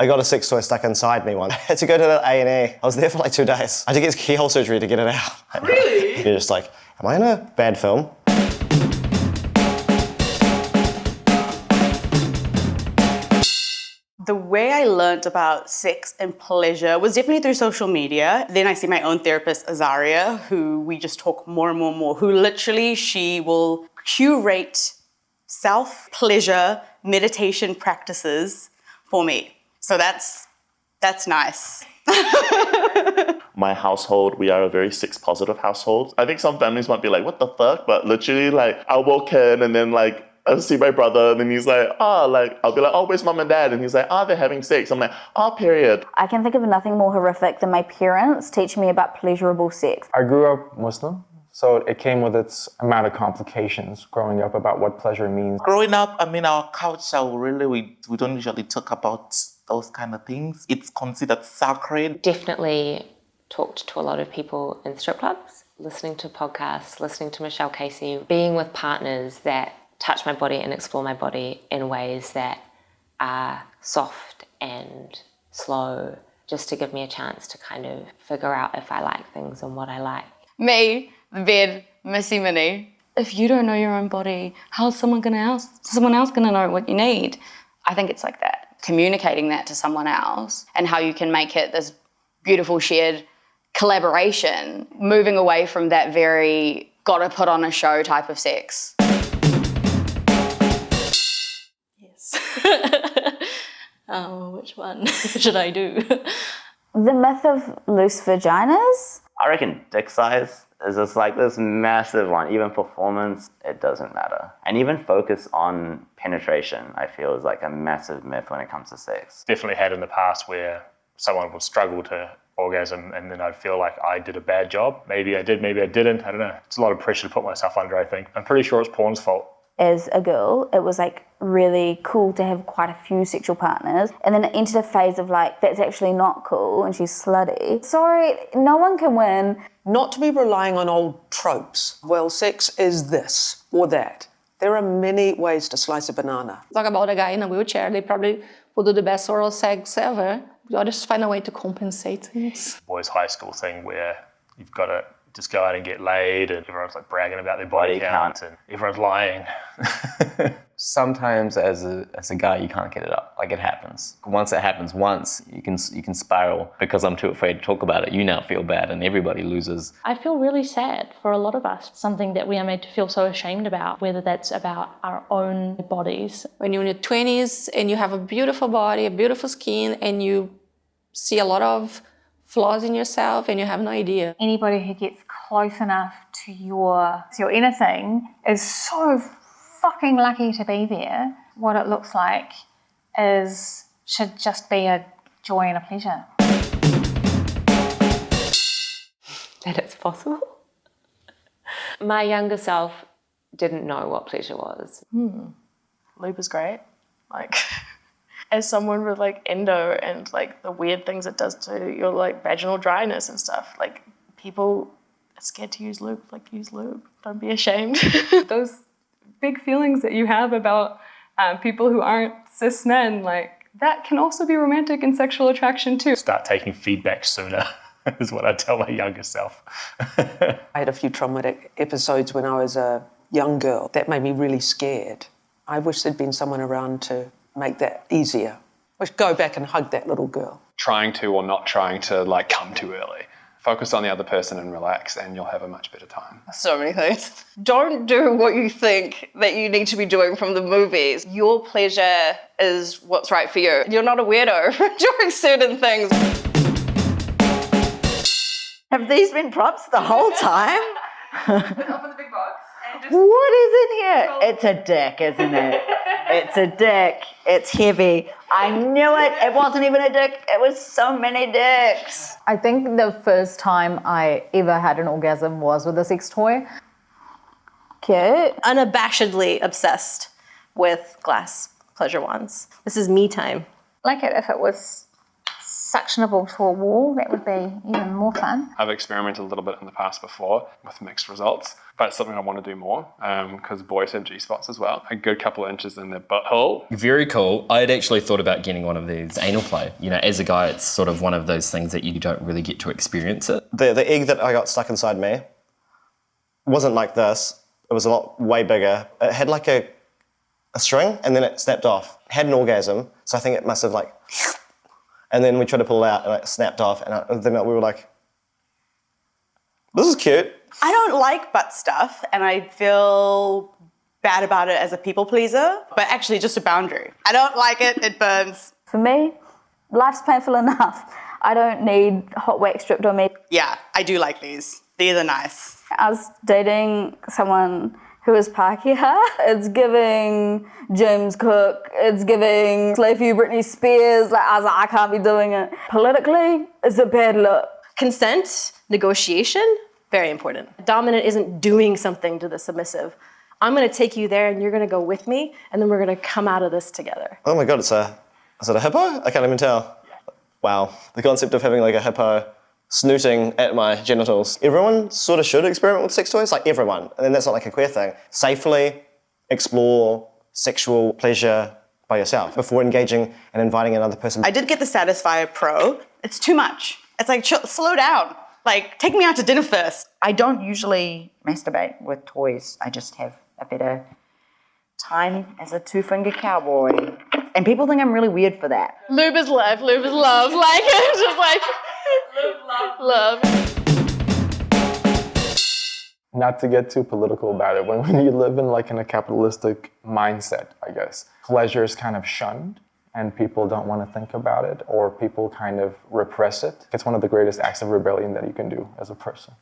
I got a sex toy stuck inside me once. I had to go to the A&E. I was there for like 2 days. I had to get keyhole surgery to get it out. Really? You're just like, am I in a bad film? The way I learned about sex and pleasure was definitely through social media. Then I see my own therapist, Azaria, who we just talk more and more and more, who literally, she will curate self-pleasure meditation practices for me. So that's nice. My household, we are a very sex-positive household. I think some families might be like, what the fuck? But literally, like, I'll walk in and then, like, I'll see my brother and then he's like, I'll be like, where's mom and dad? And he's like, they're having sex. I'm like, period. I can think of nothing more horrific than my parents teaching me about pleasurable sex. I grew up Muslim, so it came with its amount of complications growing up about what pleasure means. Growing up, our culture, really, we don't usually talk about those kind of things. It's considered sacred. Definitely talked to a lot of people in strip clubs, listening to podcasts, listening to Michelle Casey, being with partners that touch my body and explore my body in ways that are soft and slow, just to give me a chance to kind of figure out if I like things and what I like. Me, the bed, Missy Minnie. If you don't know your own body, how's someone else gonna know what you need? I think it's like that, communicating that to someone else and how you can make it this beautiful shared collaboration, moving away from that very gotta put on a show type of sex. Which one should I do? The myth of loose vaginas? I reckon dick size is just like this massive one. Even performance, it doesn't matter. And even focus on penetration, I feel, is like a massive myth when it comes to sex. Definitely had in the past where someone would struggle to orgasm and then I'd feel like I did a bad job. Maybe I did, maybe I didn't. I don't know. It's a lot of pressure to put myself under, I think. I'm pretty sure it's porn's fault. As a girl, it was like really cool to have quite a few sexual partners, and then it entered a phase of like, that's actually not cool and she's slutty. Sorry, no one can win. Not to be relying on old tropes. Well, sex is this or that. There are many ways to slice a banana. Talk about a guy in a wheelchair, they probably will do the best oral sex ever. You just find a way to compensate things. Boys' high school thing where you've got to just go out and get laid and everyone's like bragging about their body count and everyone's lying. Sometimes as a guy you can't get it up, like it happens. Once it happens once, you can spiral. Because I'm too afraid to talk about it, you now feel bad and everybody loses. I feel really sad for a lot of us, something that we are made to feel so ashamed about, whether that's about our own bodies. When you're in your 20s and you have a beautiful body, a beautiful skin, and you see a lot of flaws in yourself and you have no idea. Anybody who gets close enough to your inner thing is so fucking lucky to be there. What it looks like should just be a joy and a pleasure. That it's possible. My younger self didn't know what pleasure was. Lube is great. Like, as someone with like endo and like the weird things it does to your like vaginal dryness and stuff, like people are scared to use lube, like use lube. Don't be ashamed. Those big feelings that you have about people who aren't cis men, like that can also be romantic and sexual attraction too. Start taking feedback sooner is what I tell my younger self. I had a few traumatic episodes when I was a young girl that made me really scared. I wish there'd been someone around to make that easier. I should go back and hug that little girl. Trying to or not trying to like come too early. Focus on the other person and relax and you'll have a much better time. So many things. Don't do what you think that you need to be doing from the movies. Your pleasure is what's right for you. You're not a weirdo for enjoying certain things. Have these been props the whole time? Open the big box. What is in here? It's a dick, isn't it? It's a dick. It's heavy. I knew it. It wasn't even a dick. It was so many dicks. I think the first time I ever had an orgasm was with a sex toy. Cute. Unabashedly obsessed with glass pleasure wands. This is me time. Like it if it was suctionable to a wall, that would be even more fun. I've experimented a little bit in the past before with mixed results, but it's something I want to do more because boys have G-spots as well. A good couple of inches in their butthole. Very cool. I'd actually thought about getting one of these anal play. You know, as a guy, it's sort of one of those things that you don't really get to experience it. The egg that I got stuck inside me wasn't like this. It was a lot way bigger. It had like a string and then it snapped off. It had an orgasm, so I think it must have like, and then we tried to pull it out and it snapped off, and then we were like, this is cute. I don't like butt stuff and I feel bad about it as a people pleaser, but actually just a boundary. I don't like it, it burns. For me, life's painful enough. I don't need hot wax stripped on me. Yeah, I do like these. These are nice. I was dating someone who is Pākehā. It's giving James Cook, it's giving Slave You Britney Spears. Like, I was like, I can't be doing it. Politically, it's a bad look. Consent, negotiation, very important. Dominant isn't doing something to the submissive. I'm gonna take you there and you're gonna go with me and then we're gonna come out of this together. Oh my God, is it a hippo? I can't even tell. Wow, the concept of having like a hippo snooting at my genitals. Everyone sort of should experiment with sex toys, like everyone. And then that's not like a queer thing. Safely explore sexual pleasure by yourself before engaging and inviting another person. I did get the Satisfyer Pro. It's too much. It's like, slow down. Like, take me out to dinner first. I don't usually masturbate with toys. I just have a better time as a two-finger cowboy. And people think I'm really weird for that. Lube is life, lube is love. Like, it's just like, love. Not to get too political about it, when you live in a capitalistic mindset, I guess, pleasure is kind of shunned and people don't want to think about it, or people kind of repress it. It's one of the greatest acts of rebellion that you can do as a person.